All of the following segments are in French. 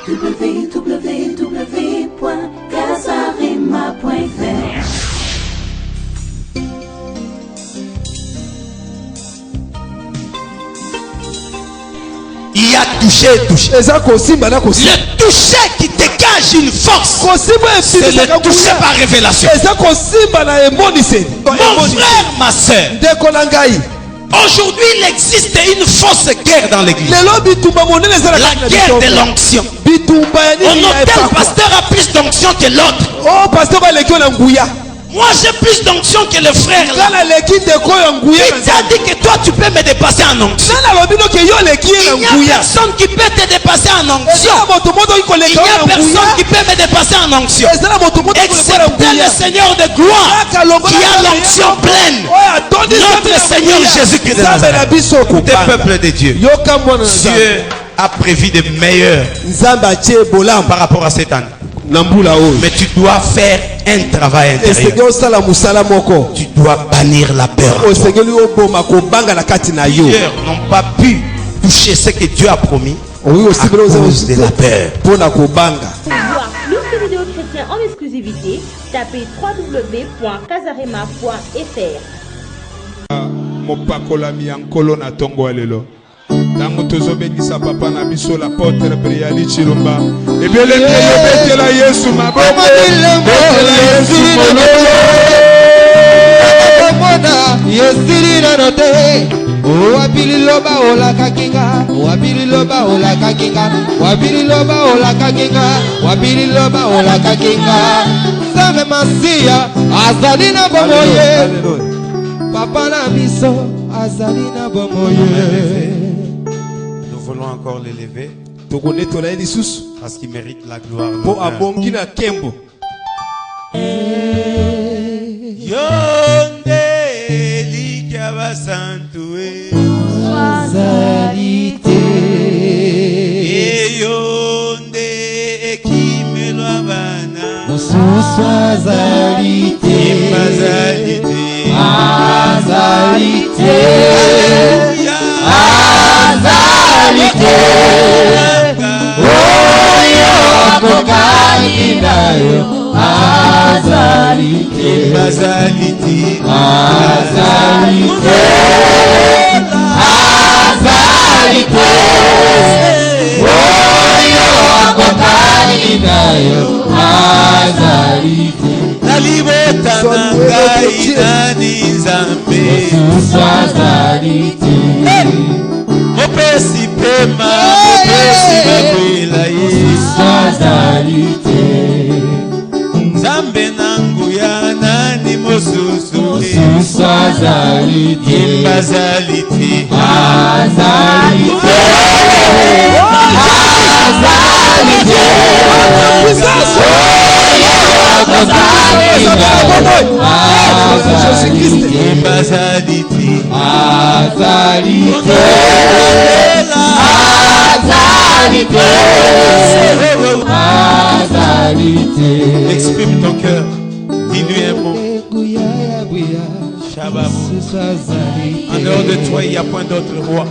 www.casarema.fr. Il y a touché. Le toucher qui dégage une force, c'est le toucher par révélation. Mon frère, ma soeur, aujourd'hui il existe une fausse guerre dans l'église. La guerre de l'onction. On note tel pasteur a plus d'onction que l'autre. Moi j'ai plus d'onction que le frère là. Il t'a dit que toi tu peux me dépasser en onction. Il n'y a personne qui peut te dépasser en onction. Il n'y a personne qui peut me dépasser en onction. Excepté le Seigneur de gloire qui a l'onction pleine. Notre Seigneur Jésus-Christ de Nazareth. Des peuples de Dieu. Dieu a prévu de meilleurs par rapport à cette année. Mais tu dois faire un travail intérieur. Tu dois bannir la peur. Plusieurs n'ont pas pu toucher ce que Dieu a promis à cause de la peur. Pour voir plus de vidéos chrétiennes en exclusivité, tapez www.casarema.fr. Tango tozobengisa papa na biso la porte Briali Chilomba ebele betela Yesu maboko betela Yesu mona yesiri na note wabili loba ola kakinga wabili loba ola kakinga wabili loba ola kakinga wabili loba ola kakinga same masia azalina bomoye papa na biso azalina bomoye. Nous voulons encore l'élever parce qu'il mérite la gloire. Yonde likaba santue Azalite yonde ekimelo abana Mususu azalite Azalite Azalite Azalite Oyo kokainayo Azalite Azalite Azalite Azalite Oyo kokainayo Azalite Nalibota nangai nani nzambe Azalite Mopesi pema Mopesi makwela ye Azalite Nzambe nangu ya nani mosusu Azalite Azalite Azalite Exprime ton cœur. Dis-lui un mot. En dehors de toi, il n'y a point d'autre roi.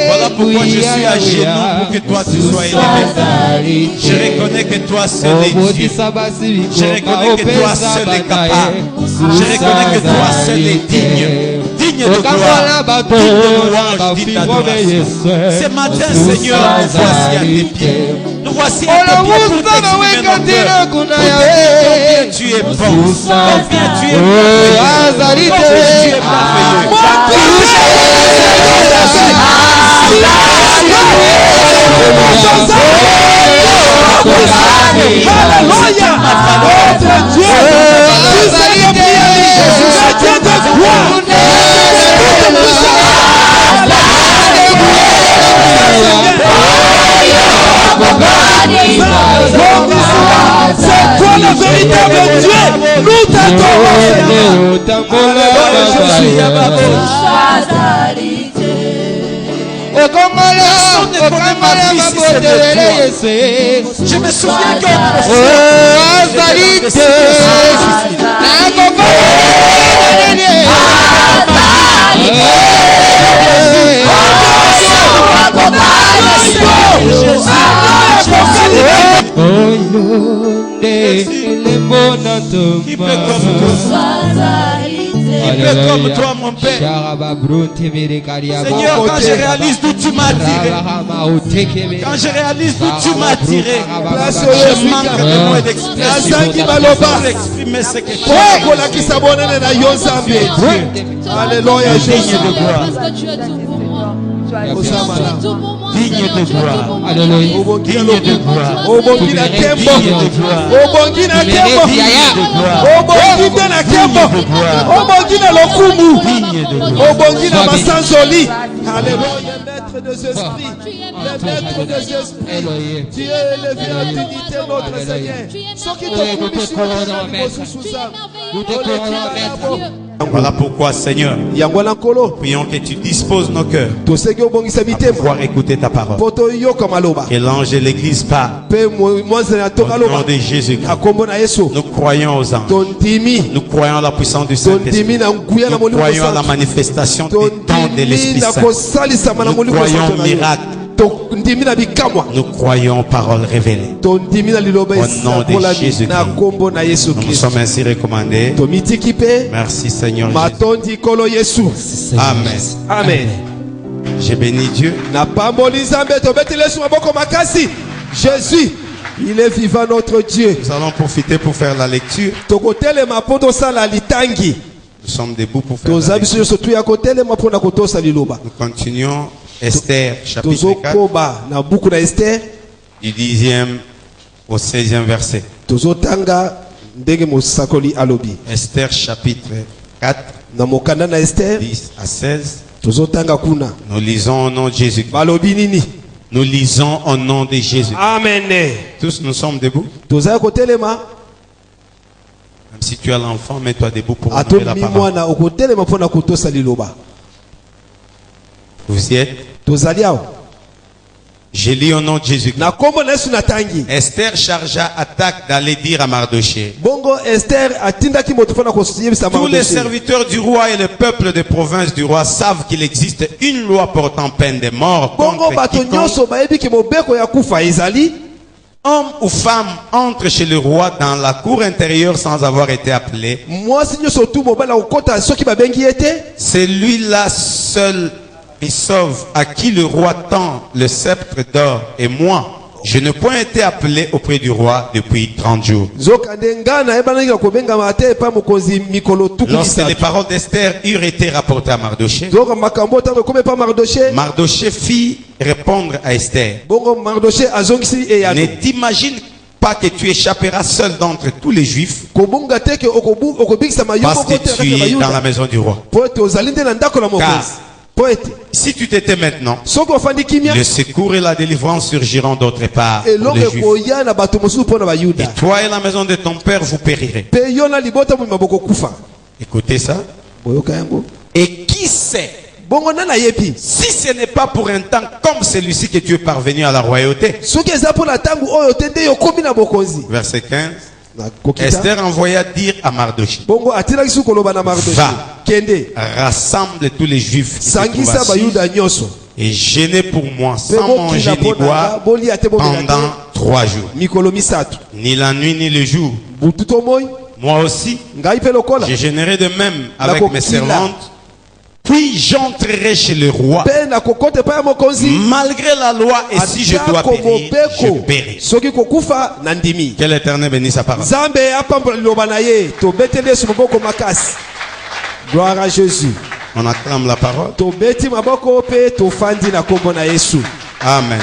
Voilà pourquoi je suis à genoux pour que toi tu sois élevé. Je reconnais que toi seul est Dieu. Je reconnais que toi seul est capable. Je reconnais que toi seul est digne. Digne de gloire, digne de louange, digne d'adoration. Ce matin, Seigneur, nous voici à tes pieds. Nous voici à tes pieds pour t'exprimer nos cœurs. Pour te dire combien tu es bon, combien tu es merveilleux, combien tu es c'est toi le véritable Dieu. Nous t'adorons, Je me souviens que Qui peut comme toi? Qui peut comme toi, mon Père? Seigneur, quand je réalise d'où tu m'as tiré, quand je réalise d'où tu m'as tiré, je manque de mots d'expression pour exprimer ce que tu as. Alléluia, Digne de gloire. Digne de gloire. Alléluia. Digne de gloire. Obongi na tembo. Obongi na tembo. Obongi na tembo. Obongi na lokumu. Digne de gloire. Obongi na masanzoli. Alléluia, maître des esprits. Le maître des esprits. Tu es élevé en dignité, notre Seigneur. Ceux qui te Voilà pourquoi, Seigneur, prions que tu disposes nos cœurs à pouvoir écouter ta parole. Que l'ange de l'église parle. Au nom de Jésus-Christ. Nous croyons aux anges. Nous croyons à la puissance du Saint-Esprit. Nous croyons à la manifestation des dons de l'Esprit Saint. Nous croyons aux miracles. Nous croyons aux paroles révélées. Au nom de Jésus-Christ. Nous sommes ainsi recommandés. Merci Seigneur Jésus. Amen. Amen. Je bénis Dieu. Jésus, il est vivant, notre Dieu. Nous allons profiter pour faire la lecture. Nous sommes debout pour faire la lecture. Nous continuons Esther chapitre 4 du 10e au 16e verset. Esther chapitre 4 10 à 16. Nous lisons au nom de Jésus. Nous lisons au nom de Jésus. Amen. Tous nous sommes debout. Même si tu as l'enfant, mets-toi debout pour honorer la parole. Vous y êtes? Je lis au nom de Jésus. Esther chargea Attaque d'aller dire à Mardoché. Tous les serviteurs du roi et le peuple des provinces du roi savent qu'il existe une loi portant peine de mort contre quiconque, homme ou femme, entre chez le roi dans la cour intérieure sans avoir été appelé. Celui-là seul et sauve à qui le roi tend le sceptre d'or, et moi, je n'ai point été appelé auprès du roi depuis 30 jours. Lorsque les paroles d'Esther eurent été rapportées à Mardoché, Mardoché fit répondre à Esther: ne t'imagine pas que tu échapperas seul d'entre tous les Juifs, parce que tu es dans la maison du roi. Car si tu t'étais maintenant, le secours et la délivrance surgiront d'autre part pour les Juifs. Et toi et la maison de ton père, vous périrez. Écoutez ça. Et qui sait si ce n'est pas pour un temps comme celui-ci que tu es parvenu à la royauté. Verset 15. Esther envoya dire à Mardoché: va, rassemble tous les Juifs qui se trouvent assis et jeûnez pour moi sans manger ni boire pendant 3 jours, ni la nuit ni le jour. Moi aussi, je jeûnerai de même avec mes servantes. Puis j'entrerai chez le roi malgré la loi, et si je dois périr, je péris. Que l'Éternel bénisse sa parole. Gloire à Jésus. On acclame la parole. Amen.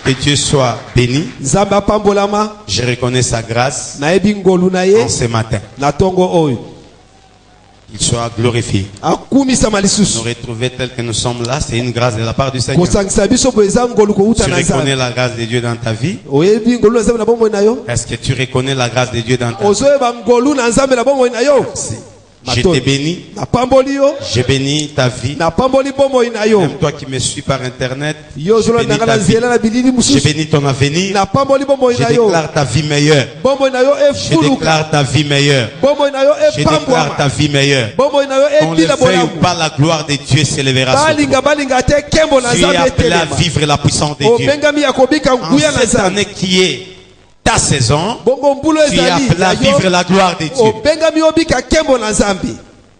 Que Dieu soit béni. Je reconnais sa grâce en ce matin. Qu'il soit glorifié. Nous retrouver tel que nous sommes là, c'est une grâce de la part du Seigneur. Tu reconnais la grâce de Dieu dans ta vie? Est-ce que tu reconnais la grâce de Dieu dans ta vie? Je te bénis. Je bénis ta vie. Même toi qui me suis par internet, je bénis ta vie. Je bénis ton avenir. Je déclare ta vie meilleure. Je déclare ta vie meilleure. Je déclare ta vie meilleure. Qu'on le veuille ou pas, la gloire de Dieu s'élèvera sur toi. Tu es appelé à vivre la puissance de Dieu. En cette année qui est ta saison, bongo mbulo tu es ezali appelé à vivre la gloire de Dieu. obengami obika nkembo na Nzambe.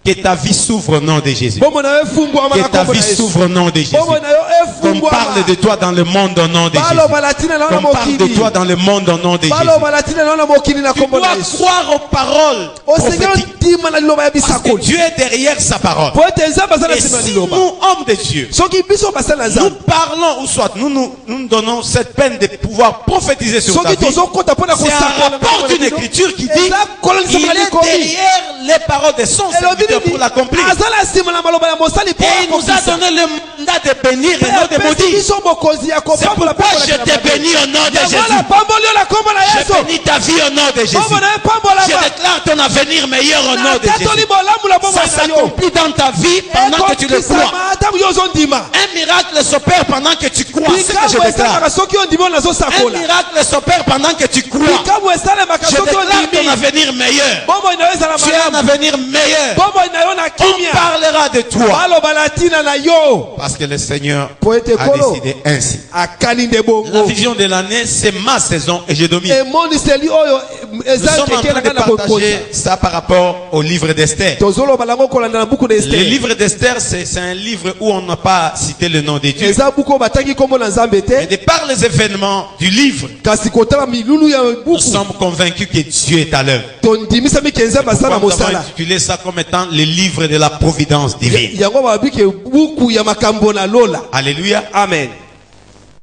Que ta vie s'ouvre au nom de Jésus. Bombo na yo efungwama Que na ta kombo vie na Yesu. s'ouvre au nom de Jésus. Bombo na yo Qu'on efungwama. parle de toi dans le monde au nom de Jésus. Baloba latina na Qu'on parle de mokili. toi dans le monde au nom de Jésus. Baloba latina na mokili na Tu kombo na dois Yesu. croire aux paroles O Seigneur prophétiques. ndima na liloba ya Parce que bisakoli. Dieu est derrière sa parole. Po ete Nzambe aza na Et nsima ya si liloba. nous, hommes de Dieu, Soki biso basala nous Nzambe. parlons ou soit nous donnons cette peine de pouvoir prophétiser sur ta Soki vie, tozokota mpona c'est un kosakola rapport d'une écriture qui dit eza kolonisa il mali est komi. derrière les paroles de son serviteur pour l'accomplir. aza na nsima na maloba ya mosali po Et il nous a donné le mandat de bénir et non de maudire. biso bokonzi ya C'est kopambola pourquoi je te bénis au nom de Jésus. pamboli yo na kombo na Je Yesu. bénis ta vie au nom de Jésus. Kombo na ye pambola Je déclare ton avenir meilleur au nom de tatoli Jésus. bolamu na bombo Ça na yo. s'accomplit dans ta vie pendant que tu le crois. ntango yo ozondima. Un miracle s'opère pendant que tu crois. C'est ce que je likambo déclare. esalaka soki ondimi oyo Un nazosakola. miracle s'opère pendant que tu crois. likambo esalemaka Je soki déclare ton ondimi. avenir meilleur. bombo na yo ezala Tu as un malamu. avenir meilleur. bombo na yo na On kimia. parlera de toi. baloba na ntina na yo. Parce que le Seigneur Po ete a kolo décidé ainsi. akani nde La bongo. vision de l'année, c'est ma saison et je domine. emoniseli oyo Nous eza sommes en ndeke train na de nga na kokoza. partager ça par rapport au livre d'Esther. tozoloba lango kolanda na buku na Le Esther. livre d'Esther, c'est un livre où on n'a pas cité le nom de Dieu. eza buku oyo batangi kombo na Nzambe Mais te de par les événements du livre, kasi kotala milulu ya nous buku sommes convaincus que Dieu est à l'œuvre. tondimisami ke Nzambe asala Nous avons mosala. intitulé ça comme étant le livre de la providence divine. yango babi ke buku ya makambo na lola. Alléluia. Amen.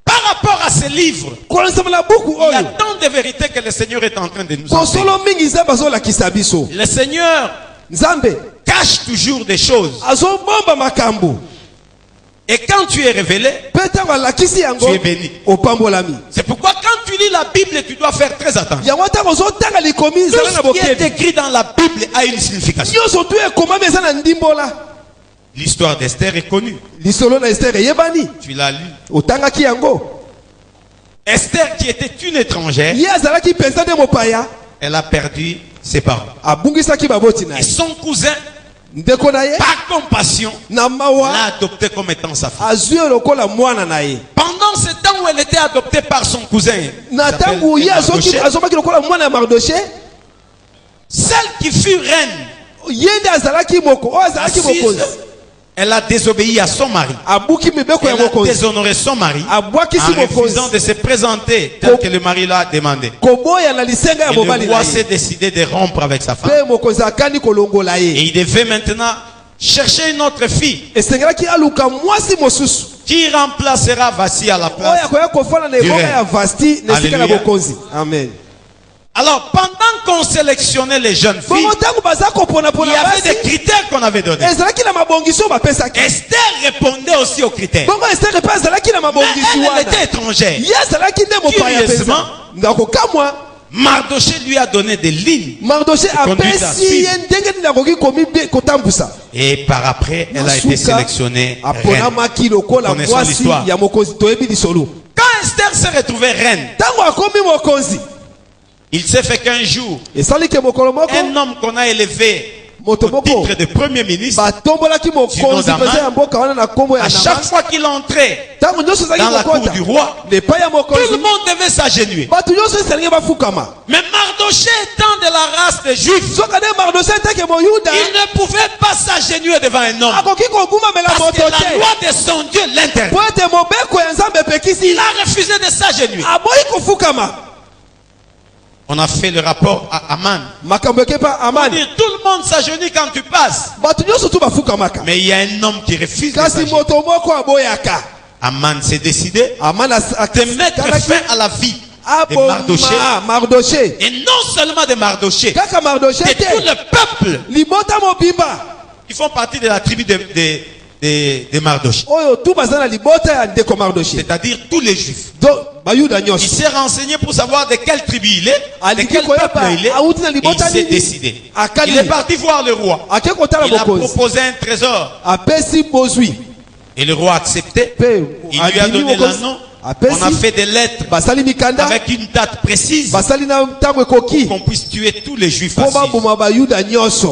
Par rapport à ce livre, kolongisama na buku il y a oyo tant de vérités que le Seigneur est en train de nous enseigner. kosolo mingi Nzambe azolakisa biso. Le Seigneur Nzambe cache toujours des choses. azobomba makambo Et quand tu es révélé, mpe ntango alakisi yango tu es béni. opambolami. C'est pourquoi quand tu lis la Bible, tu dois faire très attention. yango ntango ozotanga likomi Tout ezala na ce qui est bokebi écrit dans la Bible a une signification. nyonso tu ekomami eza na ndimbola. L'histoire d'Esther est connue. lisolo na Esther eyebani Tu l'as lu. otangaki yango. Esther, qui était une étrangère, ye azalaki mpenza nde mopaya elle a perdu ses parents. abungisaki baboti na Et ye. son cousin, ndeko na ye par compassion, na mawa l'a adopté comme étant sa fille. azwi ye lokola mwana na ye. Pendant ce temps où elle était adoptée par son cousin, na qui s'appelle ntango ye Mardochée, azomaki lokola mwana ya Mardoche, celle qui fut reine, ye nde azalaki moko oyo azalaki assise, mokonzi elle a désobéi à son mari. abuki mibeko ya Elle a mokonzi déshonoré son mari en abwakisi refusant mokonzi de se présenter tel que le mari l'a demandé. koboya na lisenga ya Et mobali le na roi s'est ye décidé de rompre avec sa femme. mpe mokonzi akani kolongola Et ye. il devait maintenant chercher une autre fille esengelaki aluka mwasi mosusu qui remplacera Vassi à la oyo place. akoya kofana na ebonga ya Vasti na esika na Alléluia. bokonzi. Amen. Alors, pendant qu'on sélectionnait les jeunes filles, bongo ntango baza il y koponapona avait des basi critères qu'on avait donnés. ezalaki na mabongiso bapesaki. Esther répondait aussi aux critères. bongo Esther mpe azalaki na Mais mabongisi elle wana était étrangère. ye azalaki nde mopaya Curieusement, mpenza ngakokamwa. Mardoché lui a donné des lignes. Mardoche conduite à apesi suivre. ye ndenge nini akoki kotambusa. Et par après, elle a été sélectionnée reine. aponamaki lokola Connaissons mwasi l'histoire. ya mokonzi toyebi lisolo. Quand Esther s'est retrouvée reine, ntango akomi mokonzi il s'est fait qu'un jour, esali ke mokolo moko un homme qu'on a élevé moto au moko titre de premier ministre, batombolaki mokonzi Daman. mpenza ya mboka wana na nkombo ya à chaque Naman. fois qu'il entrait ntango nyonso ezalaki dans la cour kokota du roi, lepai ya tout le mokonzi monde devait s'agenouiller. bato nyonso esalingi bafukama. Mais Mardoché étant de la race des Juifs, soka nde Mardoche etake moyuda il ne pouvait pas s'agenouiller devant un homme. akoki kobumamela Parce que moto la te loi de son Dieu l'interdit. po ete mobeko ya nzambe epekisi Il a refusé de s'agenouiller. aboyi kofukama. On a fait le rapport à Aman. makambo eke pa On amani dit tout le monde s'agenouille quand tu passes. bato nyonso tu bafukamaka Mais il y a un homme qui refuse de kasi s'agenouiller. moto moko aboyaka. Aman s'est décidé amani de mettre fin à la vie de Mardoché. aboma Mardoche Et non seulement de Mardoché, kaka Mardoche de tout te le peuple libota mobimba qui font partie de la tribu de Mardoché. oyo tu baza na libota ya ndeko Mardoche C'est-à-dire tous les juifs. donc bayuda Il nyonso s'est renseigné pour savoir de quelle tribu il est, de aliki quel peuple koyeba il est. auti na Et il libota s'est nini décidé. akali Il est parti voir le roi. ake kotala Il a mokonzi proposé un trésor. apesi bozwi Et le roi a accepté. mpe Il lui a andimi donné mokonzi l'anneau On a fait des lettres avec une date précise pour qu'on puisse tuer tous les juifs assis.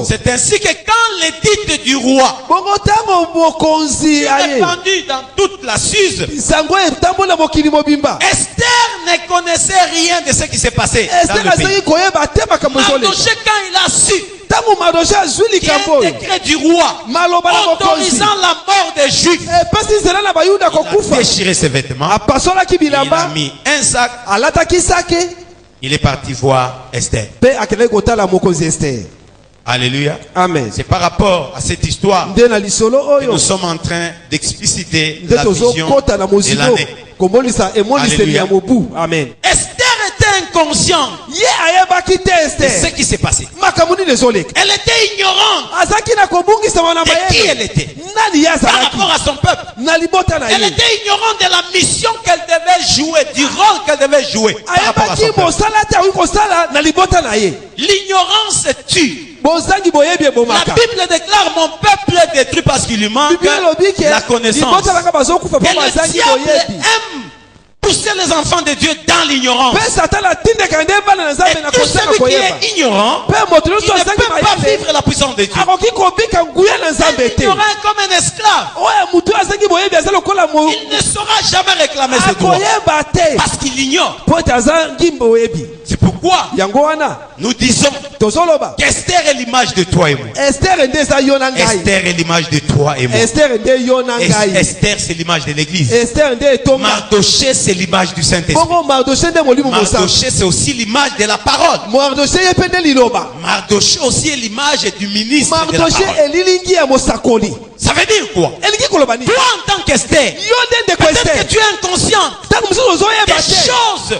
C'est ainsi que quand l'édit du roi est répandu dans toute la Suse, Esther ne connaissait rien de ce qui s'est passé dans le pays. Mardochée, quand il a su qu'il y a un décret du roi autorisant la mort des juifs, il a déchiré ses vêtements, il a mis un sac, il est parti voir Esther. Alléluia. Amen. C'est par rapport à cette histoire que nous sommes en train d'expliciter la vision de l'année. Alléluia. Amen. Esther était inconsciente de ce qui s'est passé. Elle était ignorante de qui elle était par rapport à son peuple. Elle était ignorante de la mission qu'elle devait jouer, du rôle qu'elle devait jouer par rapport à son peuple. L'ignorance tue. La Bible déclare: mon peuple est détruit parce qu'il lui manque la connaissance. Et le diable aime pousser les enfants de Dieu dans l'ignorance. Et tout celui qui est ignorant, il ne peut pas vivre la puissance de Dieu. Un ignorant est comme un esclave. Il ne saura jamais réclamer ses droits parce qu'il ignore. C'est pourquoi nous disons qu'Esther est l'image de toi et moi. Esther est l'image de toi et moi. Esther, c'est l'image de l'église. Mardochée, c'est l'image du Saint-Esprit. Mardochée, c'est aussi l'image de la parole. Mardochée aussi est l'image du ministre de la parole. Ça veut dire quoi? Toi, en tant qu'Esther, peut-être que tu es inconscient des choses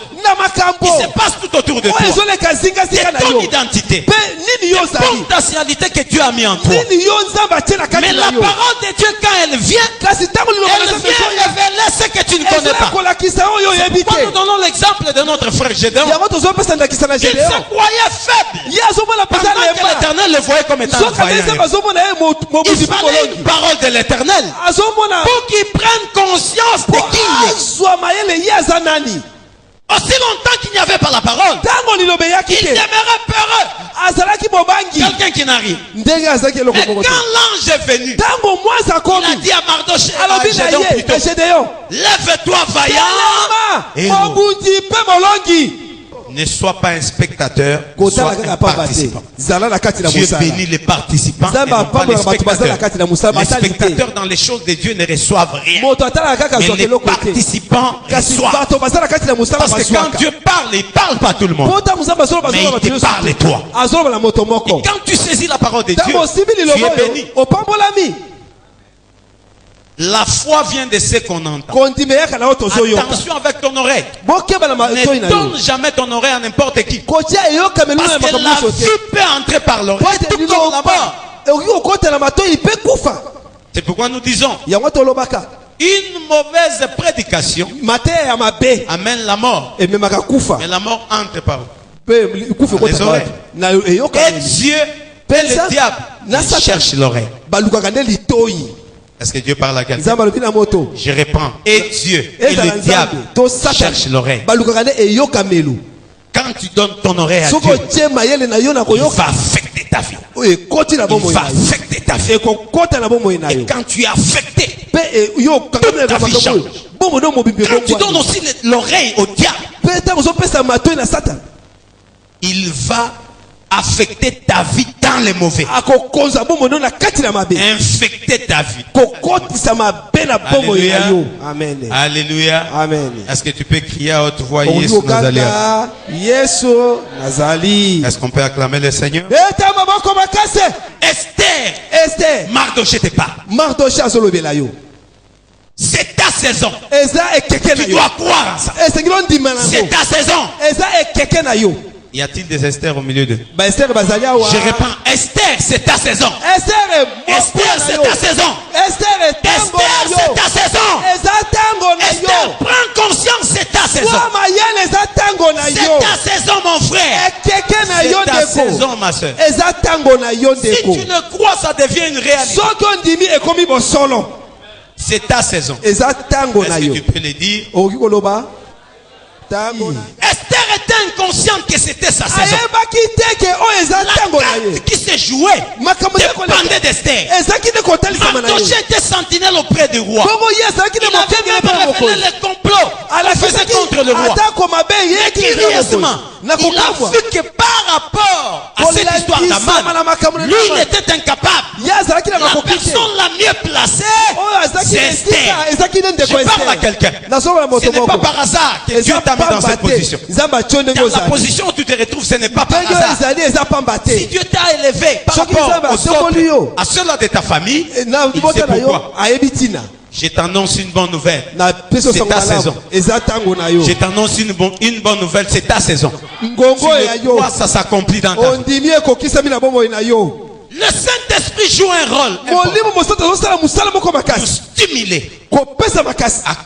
qui se passent tout autour de toi, de ton identité, de potentialité que Dieu a mis en toi. Mais la parole de Dieu, quand elle vient révéler ce que tu ne connais pas. Pourquoi nous donnons l'exemple de notre frère Gédéon? Il se croyait faible pendant que l'Éternel le voyait comme étant vaillant. Il fallait une parole de l'Éternel pour qu'il prenne conscience de qui il est. Aussi longtemps qu'il n'y avait pas la parole, il demeurait peureux. Quelqu'un qui n'arrive. Mais quand l'ange est venu, il a dit à Mardochée, lève-toi vaillant et ne sois pas un spectateur, sois un participant. Dieu bénit les participants et non pas les spectateurs. Les spectateurs dans les choses de Dieu ne reçoivent rien. Mais les participants reçoivent. Parce que quand Dieu parle, il ne parle pas à tout le monde. Mais il te parle toi. Et quand tu saisis la parole de Dieu, tu es béni. La foi vient de ce qu'on entend. Attention avec ton oreille. Ne donne jamais ton oreille à n'importe qui. Parce que la vue peut entrer par l'oreille. Tout comme la mort. C'est pourquoi nous disons: une mauvaise prédication amène la mort. Mais la mort entre par les oreilles. Et Dieu et le diable cherchent l'oreille. Est-ce que Dieu parle à quelqu'un? Je réponds. Et Dieu et le diable cherchent l'oreille. Quand tu donnes ton oreille à Dieu, il va affecter ta vie. Il va affecter ta vie. Et quand tu es affecté, toute ta vie change. Quand tu donnes aussi l'oreille au diable, il va affecter ta vie dans les mauvais. Infecter ta vie. Alléluia. Amen. Alléluia. Amen. Est-ce que tu peux crier à haute voix Yesu Nazali? Est-ce qu'on peut acclamer le Seigneur? Esther. Mardochée te parle. C'est ta saison. Tu dois croire en ça. C'est ta saison. Y a-t-il des Esther au milieu d'eux? Je réponds: Esther, c'est ta saison. Esther, c'est ta saison. Esther, c'est ta saison. Esther, prends conscience, c'est ta saison. C'est ta saison, mon frère. C'est ta saison, ma soeur. Si tu ne crois, ça devient une réalité. C'est ta saison. Est-ce que tu peux le dire? Esther était inconsciente que c'était sa saison. L'acte qui s'est joué dépendait d'Esther. Mardochée était sentinelle auprès du roi. Il avait même révélé le complot qu'il faisait contre le roi. Mais curieusement, il a vu que par rapport à cette histoire d'Aman, lui il était incapable. La personne la mieux placée, c'est Esther. Je parle à quelqu'un. Ce n'est pas par hasard que Dieu t'a mis dans cette position. Dans la position où tu te retrouves, ce n'est pas par hasard. Si Dieu t'a élevé par rapport aux autres, à ceux-là de ta famille, il sait pourquoi. Je t'annonce une bonne nouvelle. C'est ta saison. Je t'annonce une bonne nouvelle. C'est ta saison. Ça s'accomplit dans ta vie. Le Saint-Esprit joue un rôle pour stimuler à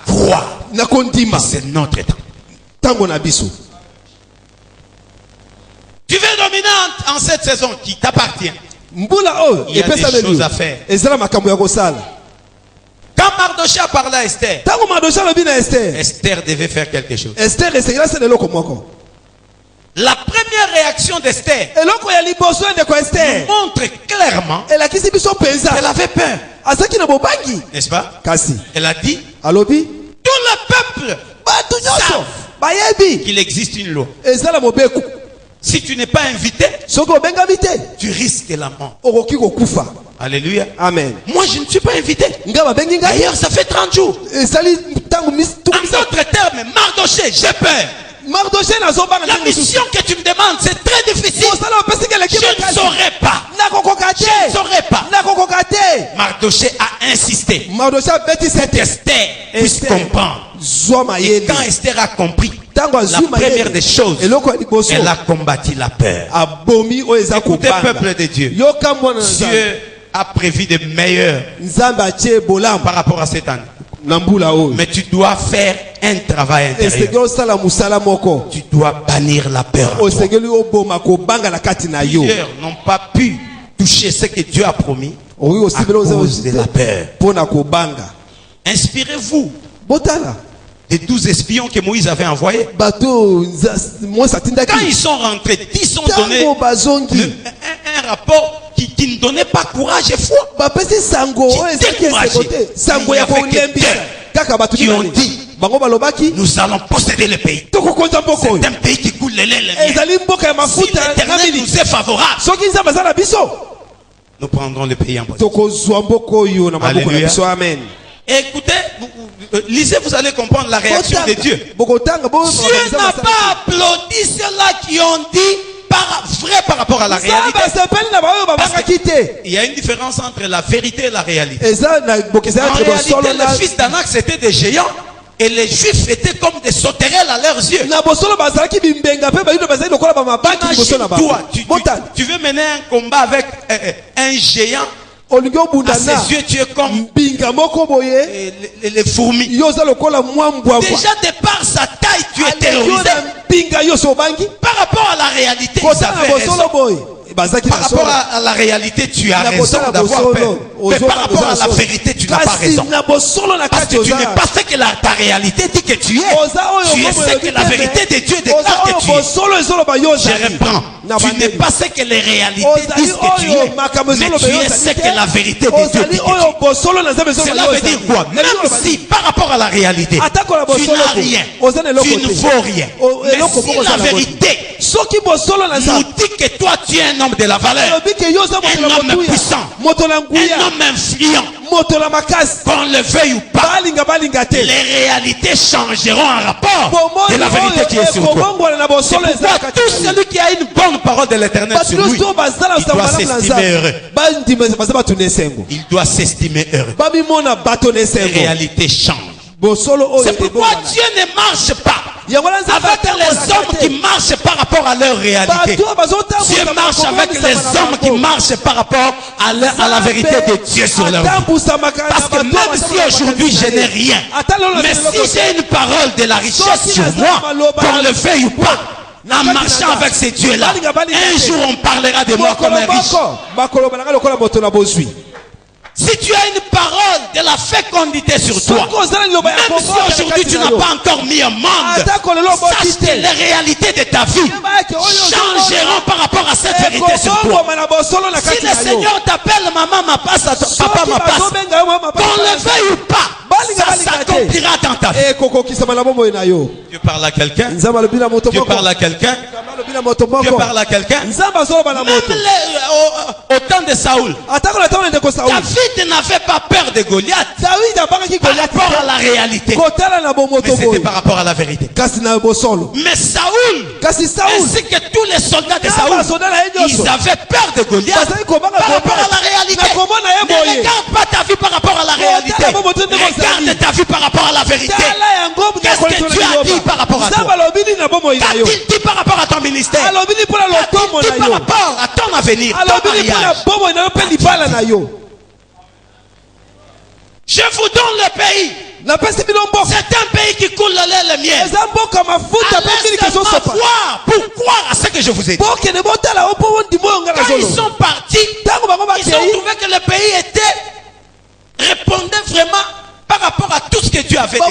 croire que c'est notre temps. Tu veux dominer en cette saison qui t'appartient. Il y a des choses à faire. Quand Mardochée a parlé à Esther, Esther devait faire quelque chose. La première réaction d'Esther montre clairement qu'elle avait peur. N'est-ce pas? Elle a dit, tout le peuple savent qu'il existe une loi. Si tu n'es pas invité, tu risques la mort. Alléluia. Amen. Moi, je ne suis pas invité. D'ailleurs, ça fait 30 jours. En d'autres termes, Mardochée, j'ai peur. La mission que tu me demandes, c'est très difficile. Je ne saurais pas. Je ne saurais pas. Mardochée a insisté pour qu'Esther puisse comprendre. Et quand Esther a compris, la première des choses, elle a combattu la peur. Écoutez, peuple de Dieu, Dieu a prévu de meilleurs par rapport à cette année. Mais tu dois faire un travail intérieur. Tu dois bannir la peur. Plusieurs n'ont pas pu toucher ce que Dieu a promis à cause de la peur. Inspirez-vous des 12 espions que Moïse avait envoyés. Quand ils sont rentrés, ils ont donné un rapport qui ne donnait pas courage et foi. Qui décourageait. Qui ont dit, nous allons posséder le pays. C'est un pays qui coule le lait, le miel. Si l'Éternel nous est favorable, nous prendrons le pays en possession. Alléluia. Amen. Écoutez, lisez, vous allez comprendre la réaction de Dieu. Dieu n'a pas applaudi ceux-là qui ont dit vrai par rapport à la réalité. Il y a une différence entre la vérité et la réalité. En réalité, les fils d'Anak c'était des géants et les juifs étaient comme des sauterelles à leurs yeux. Imagine-toi, tu veux mener un combat avec un géant. À ses yeux, tu es comme les fourmis. Déjà de par sa taille, tu es terrorisé. Par rapport à la réalité, ils avaient raison. Par rapport à la réalité, tu as raison d'avoir peur. Mais par rapport à la vérité, tu n'as pas raison. Parce que tu n'es pas ce que ta réalité dit que tu es. Tu es ce que la vérité de Dieu déclare que tu es. Je reprends. Tu n'es pas ce que les réalités disent que tu es. Mais tu es ce que la vérité de Dieu dit que tu es. Cela veut dire quoi? Même si par rapport à la réalité, tu n'as rien, tu ne vaux rien. Mais si la vérité nous dit que toi tu es un homme de la valeur, un homme puissant, un homme influent, qu'on le veuille ou pas, les réalités changeront en rapport de la vérité qui est sur toi. C'est pourquoi tout celui qui a une bonne parole de l'Éternel sur lui, il doit s'estimer heureux. Il doit s'estimer heureux. Les réalités changent. C'est pourquoi Dieu ne marche pas avec les hommes qui marchent par rapport à leur réalité. Dieu marche avec les hommes qui marchent par rapport à la vérité de Dieu sur leur vie. Parce que même si aujourd'hui je n'ai rien, mais si j'ai une parole de la richesse sur moi, qu'on le veuille ou pas, en marchant avec ces dieux-là, un jour on parlera de moi comme un riche. Si tu as une parole de la fécondité sur toi, même si aujourd'hui tu n'as pas encore mis un monde, sache que les réalités de ta vie changeront par rapport à cette vérité sur toi. Si le Seigneur t'appelle maman, ma passe, papa, ma passe, qu'on le veuille ou pas, ça s'accomplira dans ta vie. Tu parles à quelqu'un? Tu parles à quelqu'un? Tu parles à quelqu'un? Même au temps de Saoul, David n'avait pas peur de Goliath par rapport à la réalité, mais c'était par rapport à la vérité. Mais Saoul, ainsi que tous les soldats de Saoul, ils avaient peur de Goliath par rapport à la réalité. Ne regarde pas ta vie par rapport à la réalité, regarde ta vie par rapport à la vérité. Qu'est-ce que tu as dit par rapport à toi? Qu'a-t-il dit par rapport à ton ministère? Qu'a-t-il dit par rapport à ton avenir, ton mariage? Je vous donne le pays. C'est un pays qui coule le lait et le miel. Laissez-moi voir pour croire à ce que je vous ai dit. Quand ils sont partis, ils ont trouvé que le pays répondait vraiment par rapport à tout ce que Dieu avait dit.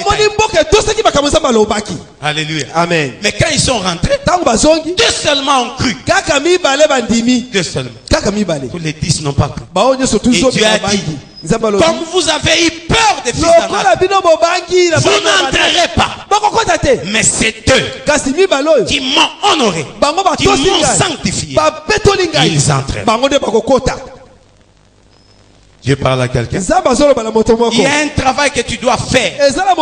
Alléluia. Amen. Mais quand ils sont rentrés, deux seulement ont cru. Deux seulement. Tous les 10 n'ont pas cru. Et Dieu a dit, comme vous avez eu peur des fils d'Anak, vous n'entrerez pas. Mais c'est eux qui m'ont honoré, qui m'ont sanctifié. Ils entreront. Dieu parle à quelqu'un. Il y a un travail que tu dois faire par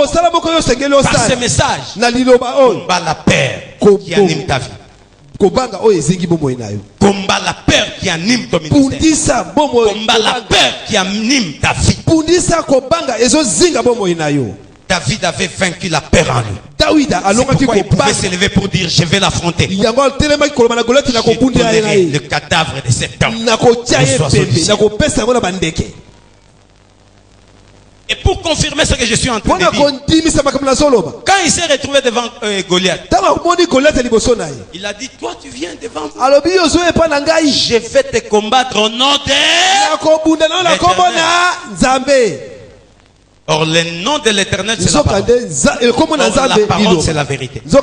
ce message. Combat la peur qui anime ta vie. Combat la peur qui anime ton ministère. Combat la peur qui anime ta vie. David avait vaincu la peur en lui. C'est pourquoi il pouvait s'élever pour dire je vais l'affronter. Je donnerai le cadavre de cet homme. Et pour confirmer ce que je suis en train de dire, quand il s'est retrouvé devant Goliath, il a dit, toi tu viens devant moi, je vais te combattre au nom de l'Éternel. Or le nom de l'Éternel c'est la parole. Or, la parole c'est la vérité. Parce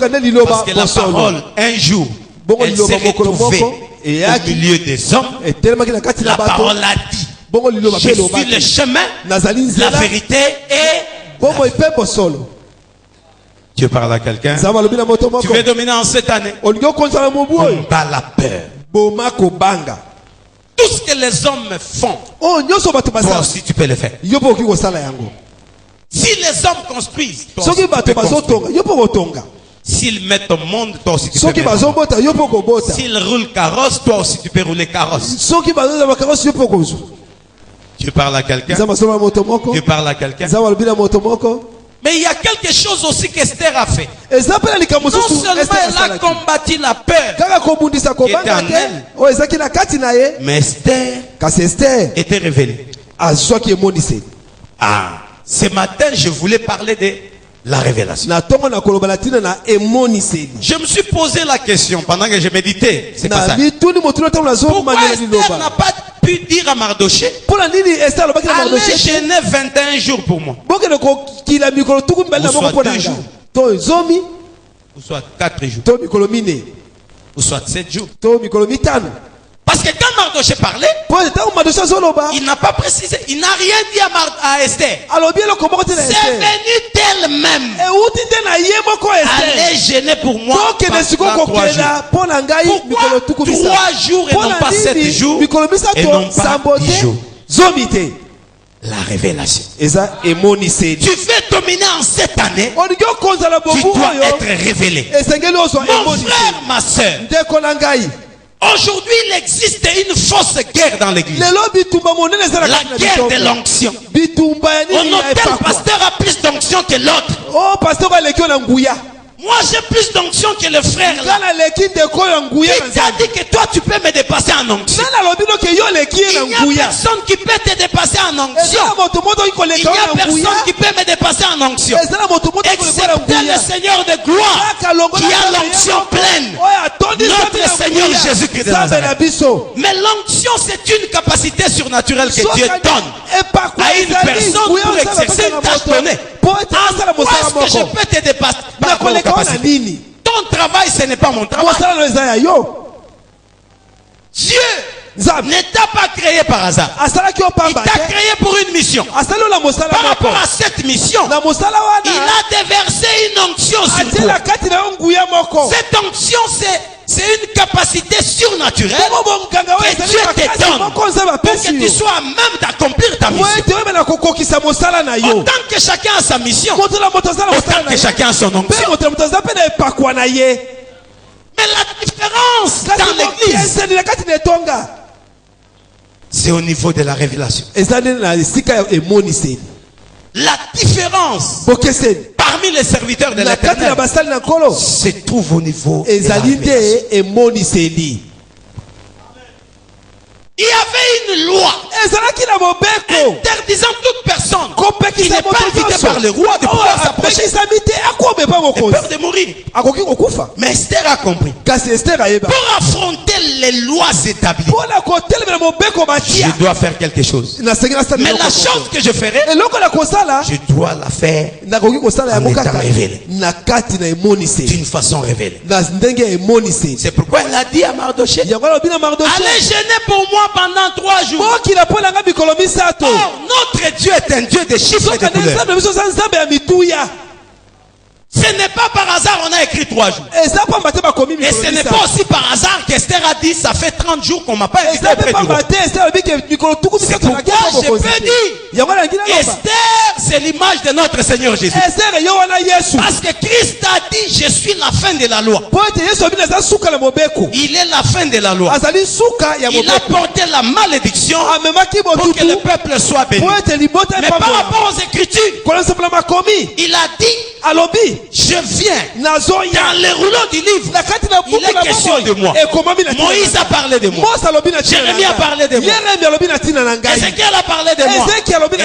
que la parole un jour elle s'est retrouvée au milieu des hommes. La parole a dit, je suis le chemin, la vérité et Dieu parle à quelqu'un. Tu veux dominer en cette année. Combat la peur. Tout ce que les hommes font, toi aussi tu peux le faire. Si les hommes construisent, toi aussi tu peux construire. S'ils mettent au monde, toi aussi tu peux mettre. S'ils roulent carrosse, toi aussi tu peux rouler carrosse. Tu parles à quelqu'un. Tu parles à quelqu'un. Mais il y a quelque chose aussi qu'Esther a fait. Non seulement elle a combattu la peur qui était en elle, mais Esther était révélée. Ce matin, je voulais parler de la révélation. Je me suis posé la question pendant que je méditais. C'est pas ça. Pourquoi Esther n'a pas pu dire à Mardoché, allez jeûner 21 jours pour moi, ou soit 2 jours, ou soit 4 jours, ou soit 7 jours. Parce que quand Mardoché parlait, il n'a pas précisé, il n'a rien dit à Esther. C'est venu d'elle-même. Allez jeûner pour moi pendant 3 jours. Pourquoi 3 jours et non pas 7 jours et non pas 10 jours? La révélation. Tu veux dominer en cette année, tu dois être révélé. Mon frère, ma soeur, aujourd'hui, il existe une fausse guerre dans l'église. La guerre de l'onction. On tel pasteur a plus d'onction que l'autre. Moi, j'ai plus d'onction que le frère là. Il t'a dit que toi, tu peux me dépasser en onction. Il n'y a personne qui peut te dépasser en onction. Il n'y a personne qui peut me dépasser en onction. Excepté le Seigneur de gloire qui a l'onction pleine. Notre Seigneur Jésus-Christ de Nazareth. Mais l'onction, c'est une capacité surnaturelle que Dieu donne à une personne pour exercer une tâche donnée. Est-ce que je peux te dépasser par rapport aux capacités? Ton travail, ce n'est pas mon travail. Dieu ne t'a pas créé par hasard. Il t'a créé pour une mission. Par rapport à cette mission, il a déversé une onction sur toi. Cette onction, c'est une capacité surnaturelle que Dieu te donne pour que tu sois à même d'accomplir ta mission. Autant que chacun a sa mission, autant que chacun a son onction. Mais la différence dans l'église, c'est au niveau de la révélation. La différence parmi les serviteurs de l'Éternel se trouve au niveau de la révélation. Il y avait une loi interdisant toute personne qui n'est pas invitée par le roi de pouvoir s'approcher. Et peur de mourir. Mais Esther a compris. Pour affronter les lois établies, je dois faire quelque chose. Mais la chose que je ferai, je dois la faire en étant révélé, d'une façon révélée. C'est pourquoi elle a dit à Mardoché, allez gêner pour moi pendant 3 jours. Or, notre Dieu est un Dieu de chiffres et de couleurs. Ce n'est pas par hasard on a écrit 3 jours. Et ce n'est pas aussi par hasard qu'Esther a dit ça fait 30 jours qu'on m'a pas invité auprès du roi. C'est pourquoi je peux dire Esther, c'est l'image de notre Seigneur Jésus. Parce que Christ a dit je suis la fin de la loi. Il est la fin de la loi. Il a porté la malédiction pour que le peuple soit béni. Mais par rapport aux Écritures, il a dit je viens dans les rouleaux du livre. Il est question de moi. Moïse a parlé de moi. Jérémie a parlé de moi. Ézéchiel a parlé de moi.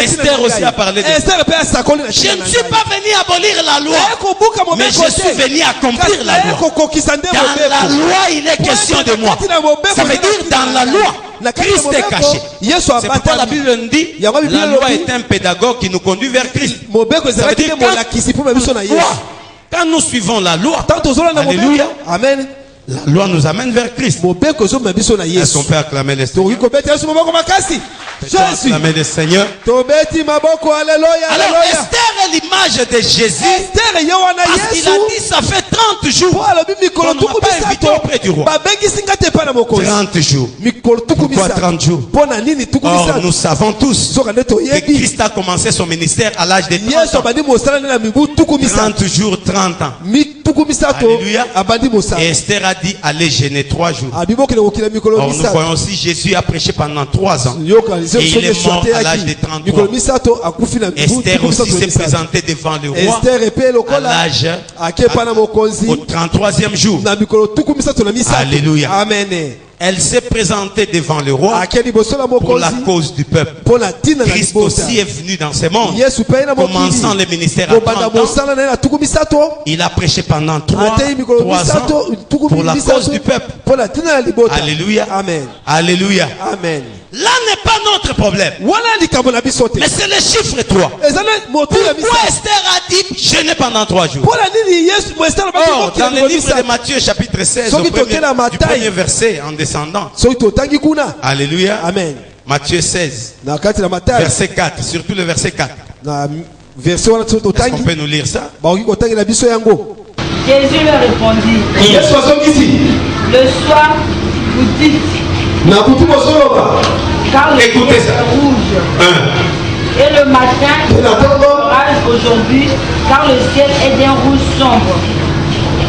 Esther aussi a parlé de moi. Je ne suis pas venu abolir la loi, mais je suis venu accomplir la loi. Dans la loi, il est question de moi. Ça veut dire dans la loi, Christ est caché. C'est pourquoi la Bible nous dit la loi est un pédagogue qui nous conduit vers Christ. Ça veut dire quand nous suivons la loi, alléluia, amen, la loi nous amène vers Christ. Est-ce qu'on peut acclamer le Seigneur? Acclamer le Seigneur. Alors Esther est l'image de Jésus. Parce qu'il a dit ça fait 30 jours qu'on ne m'a pas invité auprès du roi. 30 jours. Pourquoi 30 jours? Or nous savons tous que Christ a commencé son ministère à l'âge de 30 ans. 30 jours, 30 ans. Alléluia. Et Esther a dit allez gêner 3 jours. Or nous voyons aussi Jésus a prêché pendant 3 ans. Et il est mort à l'âge de 33. Esther aussi s'est présentée devant le roi à l'âge au 33e jour. Alléluia. Amen. Elle s'est présentée devant le roi pour la cause du peuple. Christ aussi est venu dans ce monde, commençant le ministère à 30 ans. Il a prêché pendant 3 ans pour la cause du peuple. Alléluia. Amen. Alléluia. Amen. Là n'est pas notre problème. Mais c'est le chiffre 3. Pourquoi Esther a dit jeûner pendant 3 jours? Or, dans le livre de Matthieu chapitre 16, du premier verset en descendant. Alléluia. Amen. Matthieu 16, verset 4, surtout le verset 4. Est-ce qu'on peut nous lire ça? Jésus leur répondit, le soir, vous dites, car le ciel est rouge. Et le matin, orage aujourd'hui, car le ciel est d'un rouge sombre.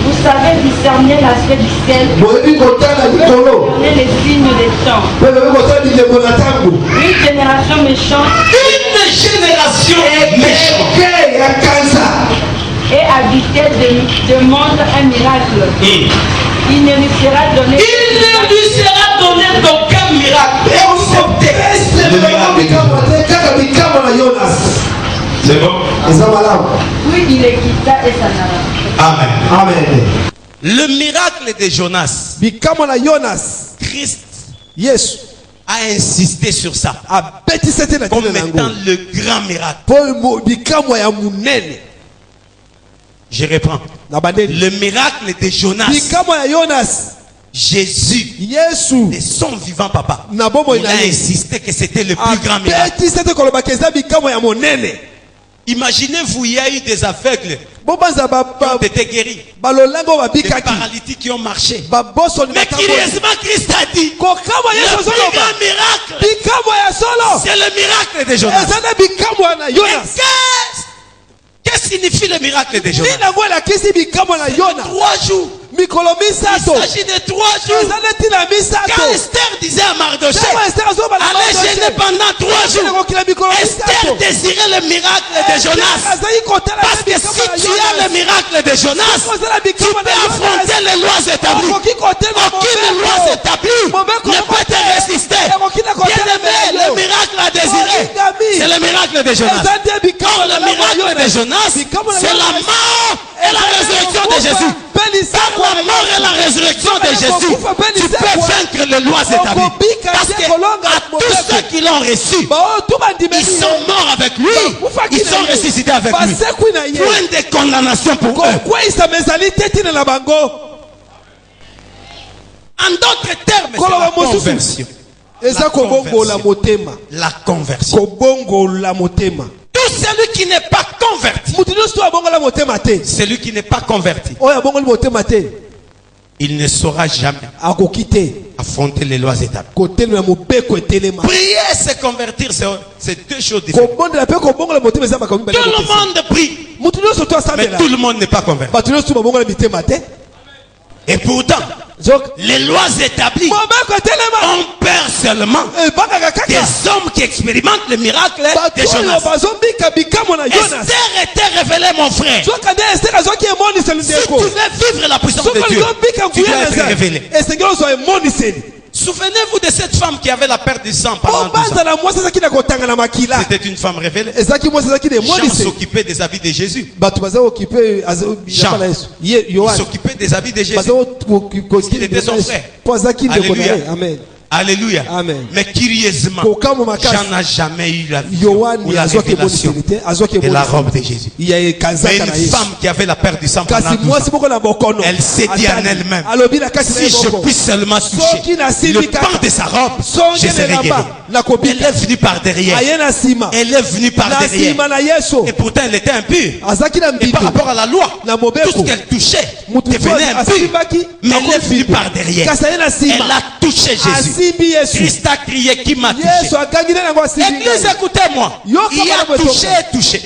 Vous savez discerner l'aspect du ciel, discerner les signes des temps. Une génération méchante. Et habité demande un miracle. Il ne lui sera donné d'aucun miracle. C'est bon? Oui, il les quitta et s'en alla. Amen. Amen. Le miracle de Jonas, Bikamo na Jonas. Christ Yesu. a insisté sur ça Abetisete na comme tina étant nango. le grand miracle. Po bikamo ya munene. Je reprends. Na bandeli. Le miracle de Jonas, Bikamo ya Jonas. Jésus, Yesu. de son vivant papa, Na bomo il a inaye. insisté que c'était le plus grand miracle. Abetisete koloba keza bikamo ya munene. Imaginez-vous, il y a eu des aveugles Bobanza qui ont été guéris, balolango des babikaki. paralytiques qui ont marché. Baboso ni Mais matambo. curieusement, Christ a dit, Kokamo le Yesu plus solo. grand miracle, Bikamo ya solo. c'est le miracle de Jonas. Ezana bikamo na Et Jonas. qu'est-ce que signifie le miracle de Jonas? Nina ngwe la kisi bikamo na Jonas. 3 jours. Mikolo Il misato. s'agit de 3 jours. Ezana tina misato. Quand Esther disait à Mardochée, Sema Esther azoba na allez jeûner pendant 3 jours. Esther désirait le miracle de Jonas. Parce que si tu as le miracle de Jonas, tu peux affronter les lois établies. Aucune loi établie ne peut te résister. Bien-aimé, le miracle à désirer, c'est le miracle de Jonas. Or, le miracle de Jonas, c'est la mort et la résurrection de Jésus. Par la mort et la résurrection de Jésus, tu peux vaincre les lois établies. Parce que à tous ceux qui l'ont reçu, ils sont morts avec lui. Ils sont ressuscités avec lui. Point de condamnation pour eux. En d'autres termes, c'est la conversion. La conversion. Tout celui qui n'est pas converti, celui qui n'est pas converti, il ne saura jamais affronter les lois établies. Prier et se convertir, c'est 2 choses différentes. Tout le monde prie, mais tout le monde n'est pas converti. Et pourtant, les lois établies, on perd seulement des hommes qui expérimentent le miracle de Jonas. Esther était révélée, mon frère. Si tu veux vivre la puissance de Dieu, tu dois être révélé. Souvenez-vous de cette femme qui avait la perte du sang pendant 12 ans. C'était une femme révélée. Jean s'occupait des habits de Jésus. Jean, il s'occupait des habits de Jésus. Parce qu'il était son frère. Alléluia. Amen. Alléluia. Amen. Mais curieusement, Jean n'a jamais eu la vision ou la révélation de la robe de Jésus. Mais une femme qui avait la perte du sang pendant 12 ans, elle s'est dit en elle-même, si je puis seulement toucher le pan de sa robe, je serai guérie. Elle est venue par derrière. Elle est venue par derrière. Et pourtant elle était impure. Et par rapport à la loi, tout ce qu'elle touchait devenait impur. Mais elle est venue par derrière. Elle a touché Jésus. Christ a crié, qui m'a touché? Église, écoutez-moi. Il a touché et touché.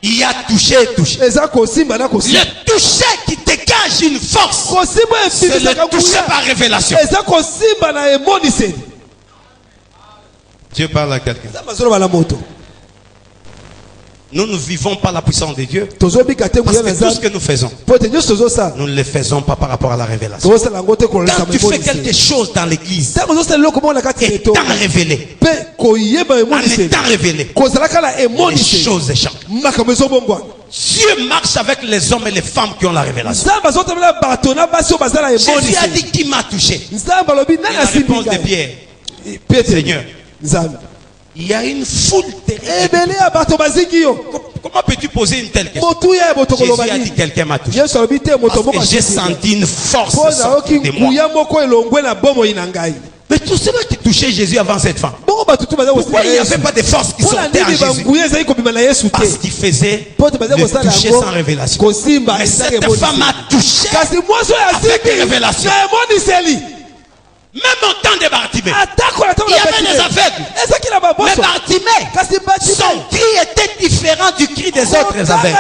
Il a touché et touché. Le toucher qui dégage une force, c'est le toucher par révélation. Dieu parle à quelqu'un. Nous ne vivons pas la puissance de Dieu. Parce que tout ce que nous faisons, nous ne le faisons pas par rapport à la révélation. Quand tu fais quelque chose dans l'église, étant révélé, en étant révélé, les choses échappent. Dieu marche avec les hommes et les femmes qui ont la révélation. Jésus a dit, qui m'a touché? Et la réponse de Pierre, Seigneur, il y a une foule terrible. Comment peux-tu poser une telle question? Jésus a dit, quelqu'un m'a touché. Parce que j'ai senti une force sortir de moi. Mais tous ceux qui touchaient Jésus avant cette femme, pourquoi il n'y avait pas de force qui sortait en Jésus? Parce qu'il faisait le toucher sans révélation. Mais cette femme a touché avec révélation. Même au temps de Bartimée, il y avait des aveugles. Mais Bartimée, son cri était différent du cri des autres aveugles.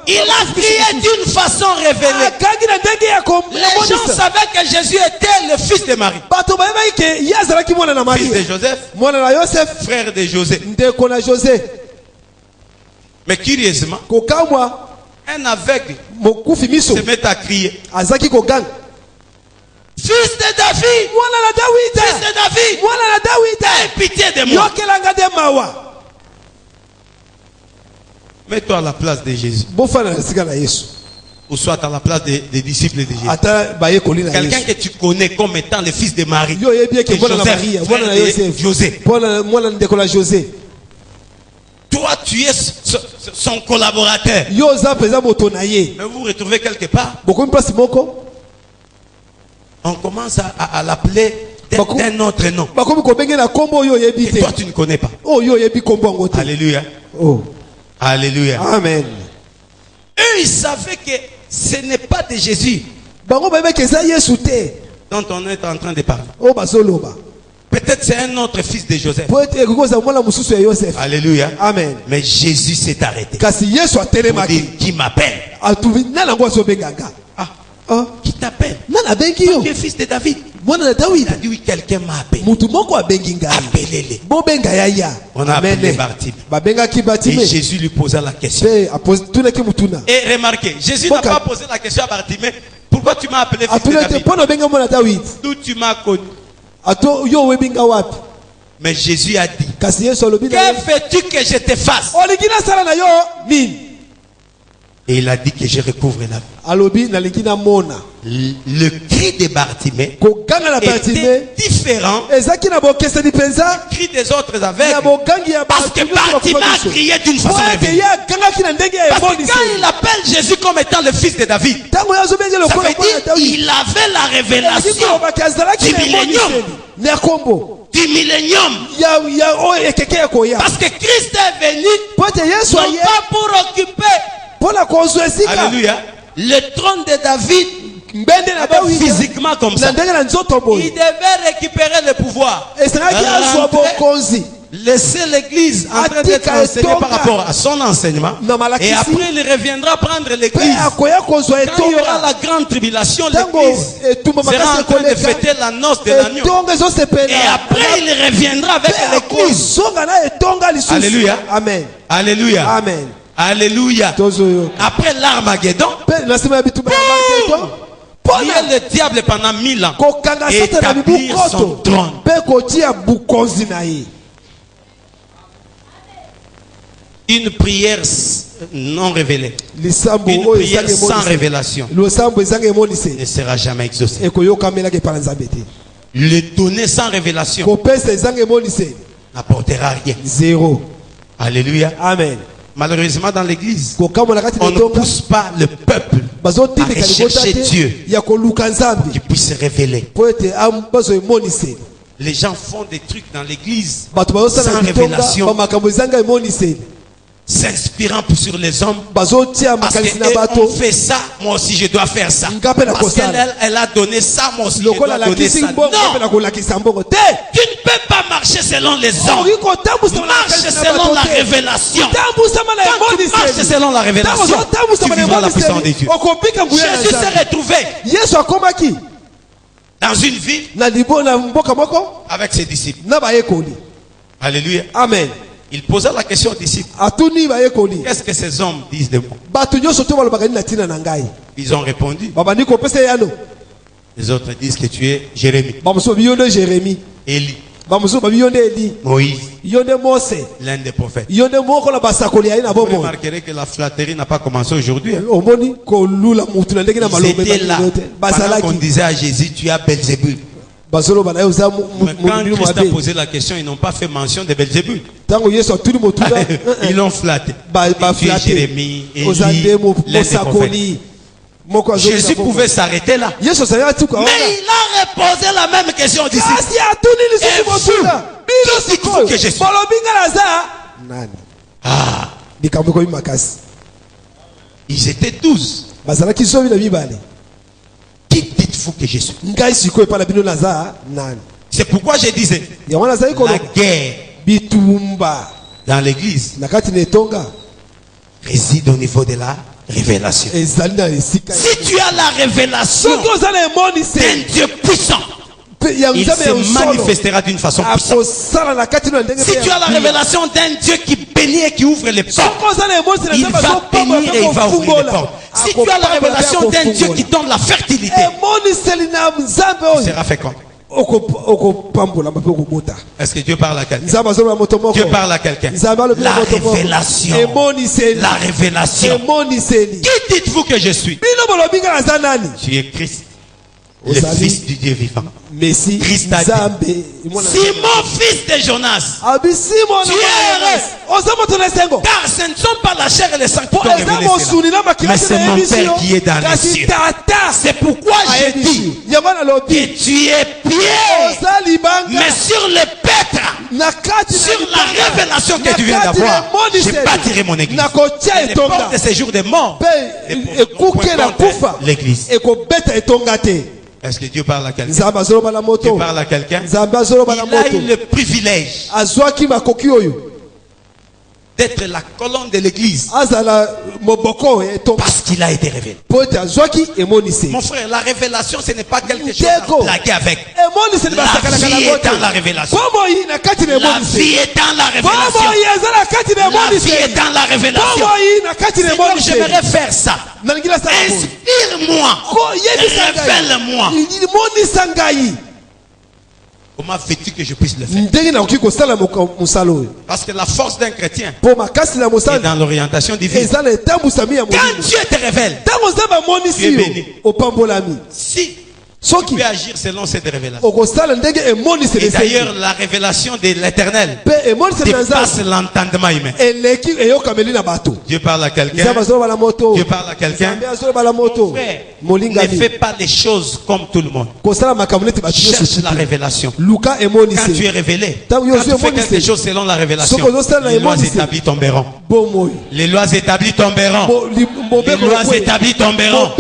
Il a crié d'une façon révélée. Les gens savaient que Jésus était le fils de Marie, fils de Joseph, frère de José. Mais curieusement, un aveugle se met à crier, fils de David, fils de David, aie pitié de moi. Mets-toi à la place de Jésus. Ou soit à la place des disciples de Jésus. Quelqu'un que tu connais comme étant le fils de Marie. Que Joseph. Toi, tu es son collaborateur. Mais vous vous retrouvez quelque part. On commence à l'appeler d'un autre nom. Et toi, tu ne connais pas. Alléluia. Alléluia. Amen. Eux, ils savaient que ce n'est pas de Jésus dont on est en train de parler. Peut-être c'est un autre fils de Joseph. Alléluia. Amen. Mais Jésus s'est arrêté. Pour dire, qui m'appelle? Qui t'appelle? Tu es fils de David. Il a dit oui, quelqu'un m'a appelé. Appelez-les. On a appelé Bartimée. Et Jésus lui posa la question. Et remarquez, Jésus n'a pas posé la question à Bartimée. Pourquoi tu m'as appelé fils de David? D'où tu m'as connu? Mais Jésus a dit, que veux-tu que je te fasse? Et il a dit que je recouvre la vie. Le cri de Bartimée était différent du cri des autres aveugles. Parce que Bartimée a crié d'une façon révélée. Parce que quand il appelle Jésus comme étant le fils de David, ça veut dire qu'il avait la révélation du millénium. Du millénium. Parce que Christ est venu non pas pour occuper, alléluia, le trône de David physiquement comme ça. Il devait récupérer le pouvoir, laisser l'église en train d'être enseignée par rapport à son enseignement, et après il reviendra prendre l'église. Quand il y aura la grande tribulation, l'église sera en train de fêter la noce de l'agneau, et après il reviendra avec l'église. Alléluia. Amen. Alléluia. Amen. Alléluia. Après l'Armageddon, il y a le diable pendant 1000 ans et établir son trône. Une prière non révélée, une prière sans révélation ne sera jamais exaucée. Le donner sans révélation n'apportera rien. Zéro. Alléluia. Amen. Malheureusement, dans l'église, on ne pousse pas le peuple à rechercher Dieu qui puisse se révéler. Les gens font des trucs dans l'église sans révélation, s'inspirant sur les hommes, parce qu'on fait ça, moi aussi je dois faire ça, parce qu'elle a donné ça, moi aussi je dois donner ça. Non, tu ne peux pas marcher selon les hommes, marche selon la révélation. Quand tu marches selon la révélation, tu vivras la puissance de Dieu. Jésus s'est retrouvé dans une ville avec ses disciples. Alléluia. Amen. Il posa la question aux disciples. Qu'est-ce que ces hommes disent de moi? Ils ont répondu. Les autres disent que tu es Jérémie, Élie, Moïse, l'un des prophètes. Vous remarquerez que la flatterie n'a pas commencé aujourd'hui. Ils étaient là pendant qu'on disait à Jésus, tu as Belzébul. Mais quand Christ a posé la question, ils n'ont pas fait mention de Belzébul. Ils l'ont flatté. Tu es Jérémie, Élie, l'un des prophètes. Jésus pouvait s'arrêter là. Mais il a reposé la même question d'ici. Et vous, dites-vous que je suis? Ils étaient 12. Qui dites-vous que je suis? C'est pourquoi je disais, la guerre dans l'église réside au niveau de la révélation. Si tu as la révélation d'un Dieu puissant, il se manifestera d'une façon puissante. Si tu as la révélation d'un Dieu qui bénit et qui ouvre les portes, il va bénir et il va ouvrir les portes. Si tu as la révélation d'un Dieu qui donne la fertilité, tu seras fécond. Est-ce que Dieu parle à quelqu'un? Dieu parle à quelqu'un. La révélation. La révélation. Qui dites-vous que je suis? Tu es Christ, le Fils du Dieu vivant. Christ a dit, Simon, fils de Jonas, tu es heureux, car ce ne sont pas la chair et le sang qui t'ont révélé cela, mais c'est mon Père qui est dans les cieux. C'est pourquoi je dis que tu es pied, mais sur le pétre, sur la révélation que tu viens d'avoir, je bâtirai mon église. Les portes de ces jours de mort ne pourront pas l'église. Est-ce que Dieu parle à quelqu'un? Dieu parle à quelqu'un? Il a eu le privilège d'être la colonne de l'église parce qu'il a été révélé. Mon frère, la révélation, ce n'est pas quelque chose à blaguer avec. La vie est dans la révélation. La vie est dans la révélation. La vie est dans la révélation. Seigneur, j'aimerais faire ça. Inspire-moi et révèle-moi. Comment veux-tu que je puisse le faire? Parce que la force d'un chrétien est dans l'orientation divine. Quand Dieu te révèle, tu es béni. Si tu peux agir selon cette révélation. Et d'ailleurs, la révélation de l'éternel dépasse l'entendement humain. Dieu parle à quelqu'un. Dieu parle à quelqu'un. Mon frère, ne fais pas les choses comme tout le monde. Cherche la révélation. Quand tu es révélé, quand tu fais quelque chose selon la révélation, les lois établies tomberont. Les lois établies tomberont. Les lois établies tomberont.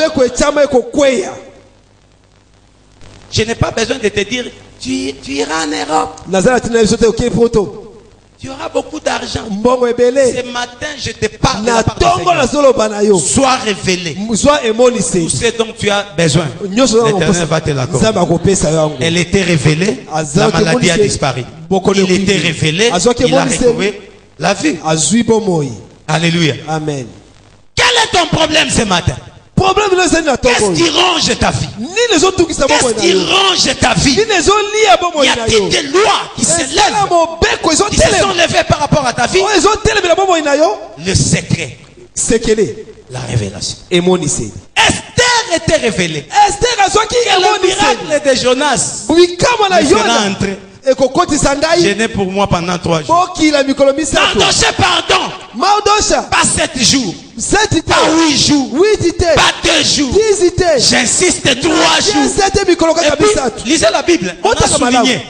Je n'ai pas besoin de te dire, tu iras en Europe. Tu auras beaucoup d'argent. Ce matin, je te parle de la part du Seigneur. Sois révélé. Tout ce dont tu as besoin, l'Éternel va te l'accorder. Elle était révélée, la maladie a disparu. Il était révélé, il a retrouvé la vue. Alléluia. Amen. Quel est ton problème ce matin? Qu'est-ce qui range ta vie? Qu'est-ce qui range ta vie? Il y a des lois qui se lèvent, qui se sont levées par rapport à ta vie. Le secret, la révélation. Esther était révélée. Et le miracle de Jonas sera entré. Gêné pour moi pendant 3 jours. Mardoché, pardon. Pas 7 jours. Pas 8 jours. Pas 2 jours. J'insiste 3 jours. Et puis, lisez la Bible. On a souligné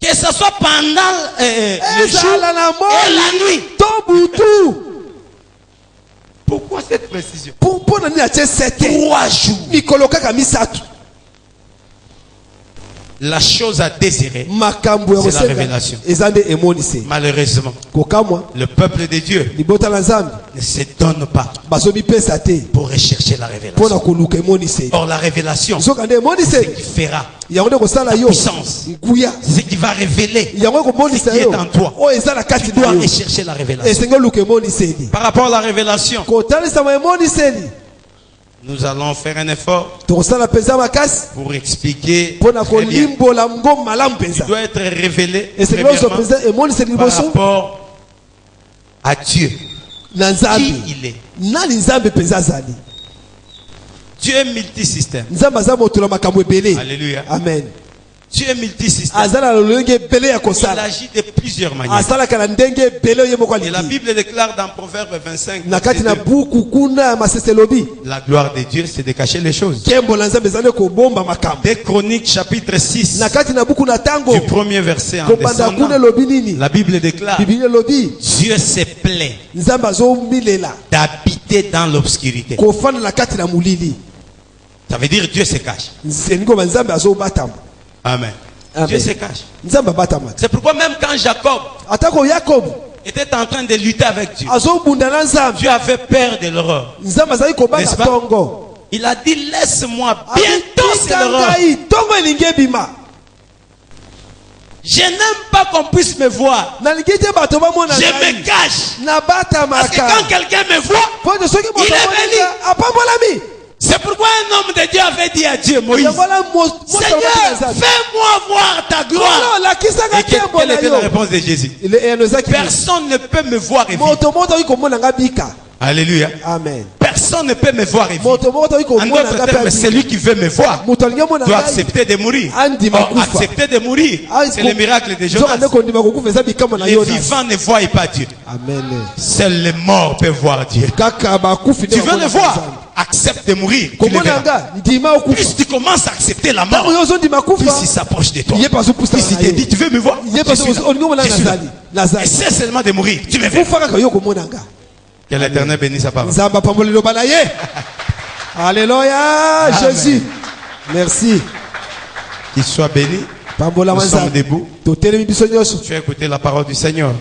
que ce soit pendant le jour et la nuit. Pourquoi cette précision? 3 jours. La chose à désirer, c'est la révélation. Malheureusement, le peuple de Dieu ne se donne pas pour rechercher la révélation. Or, la révélation, c'est ce qui fera la puissance, c'est ce qui va révéler ce qui est en toi. Tu dois rechercher la révélation. Par rapport à la révélation, nous allons faire un effort pour expliquer très bien. Tu dois être révélé par rapport à Dieu. Qui il est. Dieu est multisystème. Alléluia. Amen. Dieu est multisystème. Il agit de plusieurs manières. Et la Bible déclare dans Proverbe 25, la gloire de Dieu, c'est de cacher les choses. Des Chroniques chapitre 6, du premier verset en descendant, la Bible déclare, Dieu se plaît d'habiter dans l'obscurité. Ça veut dire Dieu se cache. Amen. Amen. Dieu se cache. C'est pourquoi même quand Jacob était en train de lutter avec Dieu, Dieu avait peur de l'horreur. N'est-ce pas? Il a dit, laisse-moi, bientôt c'est l'horreur. Je n'aime pas qu'on puisse me voir. Je me cache. Parce que quand quelqu'un me voit, il est béni. C'est pourquoi un homme de Dieu avait dit à Dieu, Moïse, Seigneur, fais-moi voir ta gloire. Et quelle était la réponse de Jésus? Personne ne peut me voir et vivre. Alléluia. Amen. Personne ne peut me voir et vivre. En d'autres termes, celui qui veut me voir doit accepter de mourir. Or, accepter de mourir, c'est le miracle de Jonas. Les vivants ne voient pas Dieu. Amen. Seuls les morts peuvent voir Dieu. Tu veux le voir? Accepte de mourir. Tu le verras. Plus tu commences à accepter la mort, plus il s'approche de toi. Plus il te dit, tu veux me voir? Je suis là. Essaie seulement de mourir. Tu me verras. Que l'Éternel bénisse sa parole. Alléluia. Jésus. Merci. Qu'il soit béni. Nous sommes debout. Tu as écouté la parole du Seigneur.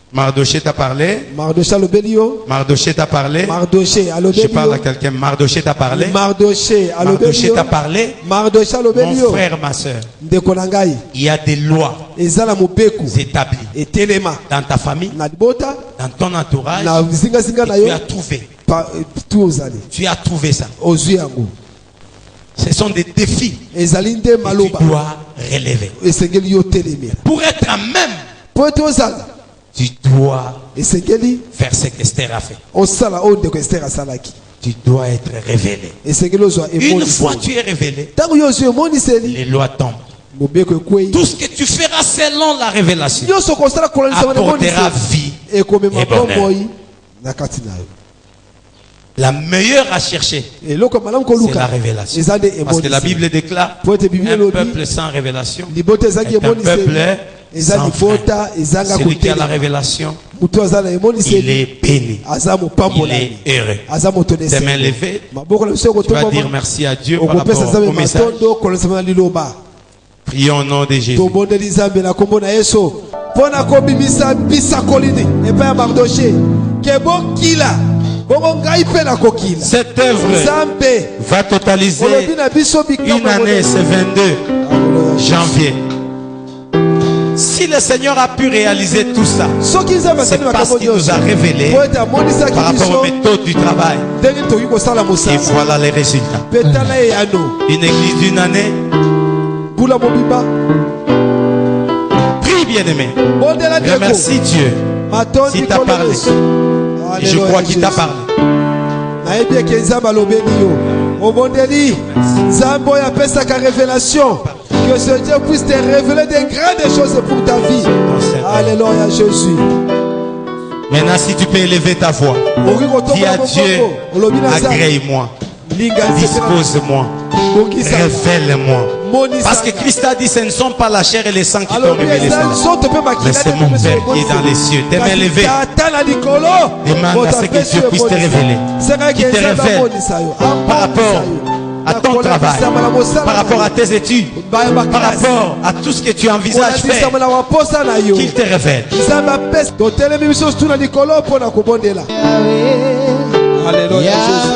Mardoché t'a parlé. Mardoché t'a parlé. Je parle à quelqu'un. Mardoché t'a parlé. Mardoché t'a parlé. Mon frère, ma soeur, il y a des lois établies dans ta famille, dans ton entourage. Tu as trouvé ça. Ce sont des défis que tu dois relever. Pour être en même, tu dois faire ce qu'Esther a fait. Tu dois être révélé. Une fois tu es révélé, les lois tombent. Tout ce que tu feras selon la révélation apportera vie et bonheur. La meilleure à chercher, c'est la révélation. Parce que la Bible déclare un peuple sans révélation est un peuple sans frein. Celui qui a la révélation, il est béni, il est heureux. Tes mains levées, tu vas dire merci à Dieu par rapport au message. Prions au nom de Jésus. Cette œuvre va totaliser une année, c'est 22 janvier. Si le Seigneur a pu réaliser tout ça, c'est parce qu'il nous a révélé par rapport aux méthodes du travail. Et voilà les résultats. Une église d'une année. Prie, bien-aimé. Remercie Dieu. S'il t'a parlé. Et je crois qu'il t'a parlé. Que ce Dieu puisse te révéler des grandes choses pour ta vie. Alléluia Jésus. Maintenant, si tu peux élever ta voix, dis à Dieu, agrée-moi, dispose-moi, révèle-moi. Parce que Christ a dit, ce ne sont pas la chair et le sang qui t'ont révélé cela, mais c'est mon Père qui est dans les cieux. Tes mains levées, demande à ce que Dieu puisse te révéler, qui te révèle par rapport à ton travail, par rapport à tes études, par rapport à tout ce que tu envisages faire, qu'il te révèle. Alléluia Jésus.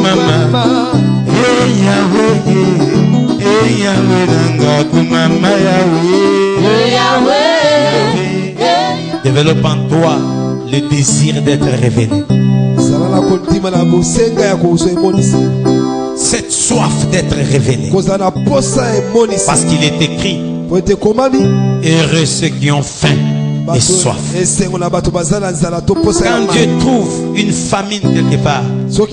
kumama. Hey Yahweh, hey Yahweh nanga kumama Yahweh. Développe en toi le désir d'être révélé. Cette soif d'être révélé. Parce qu'il est écrit, heureux ceux qui ont faim et soif. Quand Dieu trouve une famine quelque part, quand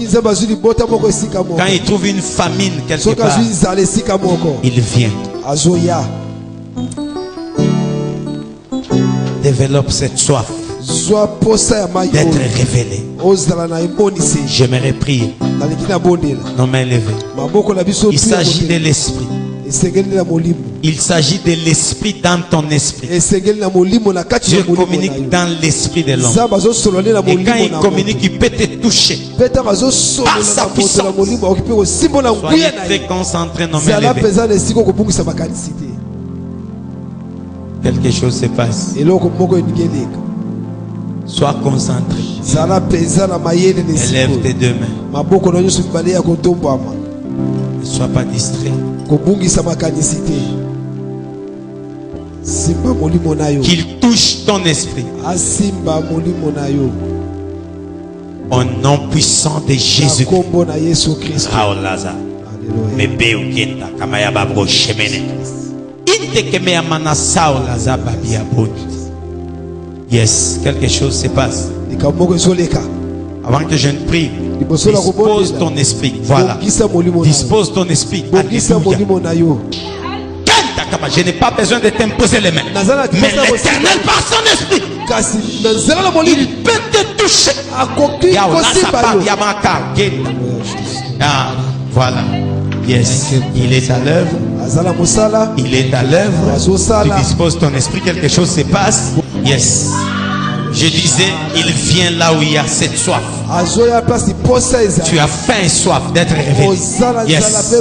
il trouve une famine quelque part, il vient. Développe cette soif d'être révélé. J'aimerais prier, nos mains levées. Il s'agit de l'esprit. Il s'agit de l'esprit dans ton esprit. Dieu communique dans l'esprit de l'homme. Et quand il communique, il peut te toucher par sa puissance. Soyez très concentrés, nos mains levées. Quelque chose se passe. Sois concentré. Élève tes deux mains. Ne sois pas distrait. Qu'il touche ton esprit. Au nom puissant de Jésus-Christ. Yes, quelque chose se passe. Avant que je ne prie, dispose ton esprit. Voilà. Dispose ton esprit. Alléluia. Je n'ai pas besoin de t'imposer les mains. Mais l'Éternel par son esprit, il peut te toucher. Ah, voilà. Yes, il est à l'œuvre. Il est à l'œuvre. Tu disposes ton esprit, quelque chose se passe. Yes. Je disais, il vient là où il y a cette soif. Tu as faim et soif d'être révélé. Yes.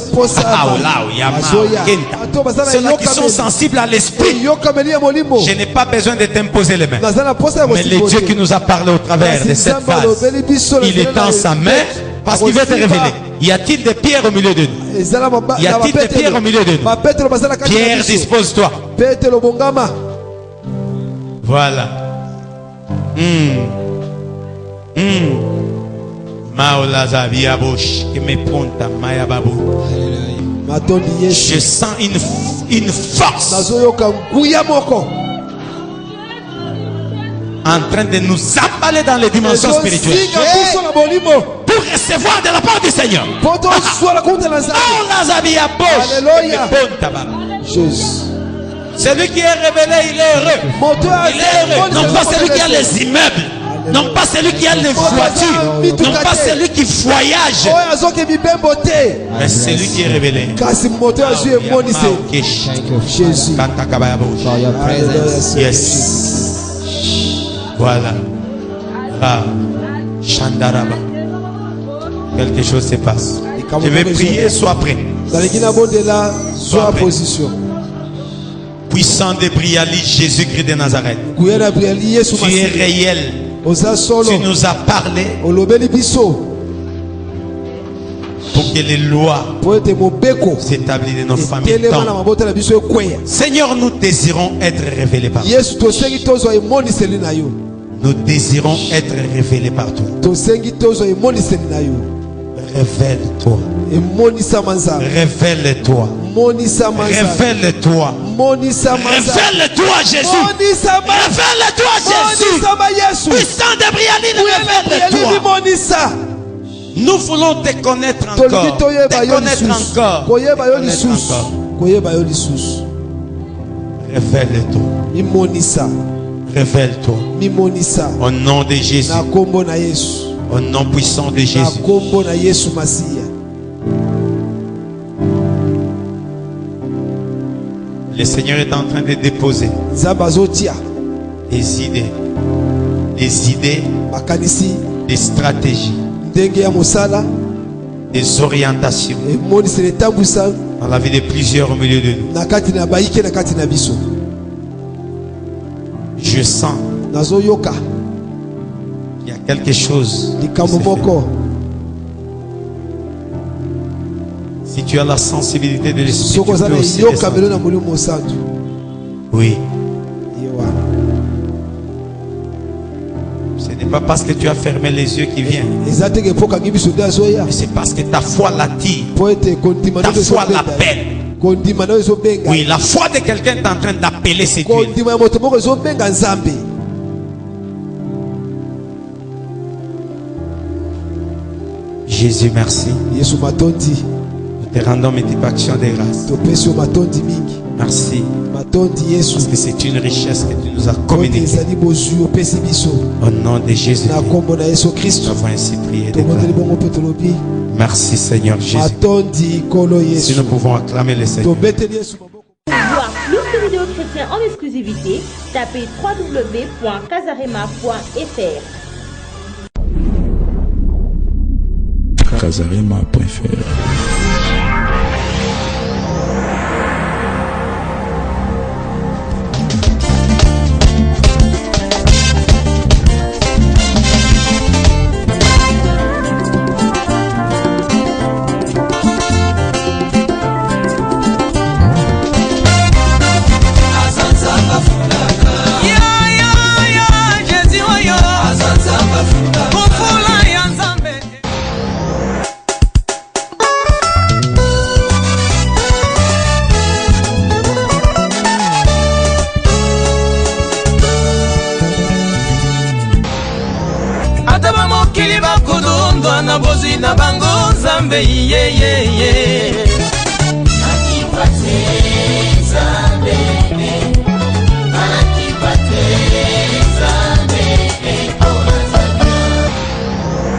Ceux-là qui sont sensibles à l'esprit, je n'ai pas besoin de t'imposer les mains. Mais le Dieu qui nous a parlé au travers de cette phase, il est dans sa main parce qu'il veut te révéler. Y a-t-il des pierres au milieu de nous? Y a-t-il des pierres au milieu de nous? Pierre, dispose-toi. Voilà. Je sens une force en train de nous emballer dans les dimensions spirituelles pour recevoir de la part du Seigneur. Celui qui est révélé, il est heureux. Il est heureux. Non pas celui qui a les immeubles. Non pas celui qui a les voitures. Non pas celui qui voyage. Mais celui qui est révélé. Jésus. Yes. Voilà. Ah. Shandaraba. Quelque chose se passe. Je vais prier, sois prêt. Sois prêt. Puissant de Briali, Jésus-Christ de Nazareth. Tu es réel. Tu nous as parlé pour que les lois s'établissent dans nos familles. Seigneur, nous désirons être révélés par toi. Nous désirons être révélés par toi. Révèle-toi. Révèle-toi. Révèle-toi. Révèle-toi, Jésus. Révèle-toi, Jésus. Puissant de Brialine, révèle-toi. Nous voulons te connaître encore. Te connaître encore. Révèle-toi. Révèle-toi. Au nom de Jésus. Au nom puissant de Jésus. Le Seigneur est en train de déposer des idées, des stratégies, des orientations dans la vie de plusieurs au milieu de nous. Je sens qu'il y a quelque chose qui se fait. Si tu as la sensibilité de l'esprit, tu peux aussi descendre. Oui. Ce n'est pas parce que tu as fermé les yeux qui vient. Mais c'est parce que ta foi l'attire. Ta foi l'appelle. Oui, la foi de quelqu'un est en train d'appeler cette huile. Jésus, merci. Nous te rendons multiplication des grâces. Merci. Parce que c'est une richesse que tu nous as communiquée. Au nom de Jésus, nous avons ainsi prié. Merci Seigneur Jésus. Si nous pouvons acclamer le Seigneur. Pour voir plus de vidéos chrétiennes en exclusivité, tapez www.casarema.fr. Casarema.fr. Na bango Zambe ye ye ye Nakipate Zambe Nakipate Zambe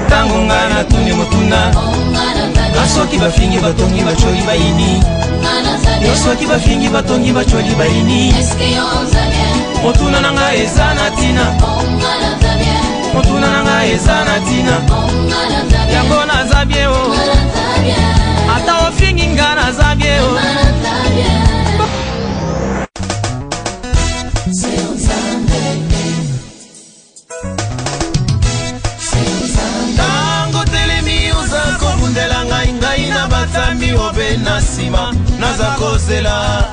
Tango ngana tuni mutuna Asoki bafingi batongi bacholi baini Asoki bafingi batongi bacholi baini Motuna nanga ezana tina Motuna nanga ezana tina Yango na zabie o Ata ofingi nga na zabie o Tango telemi oza kobundela ngai ngai na batambi obe na sima naza kozela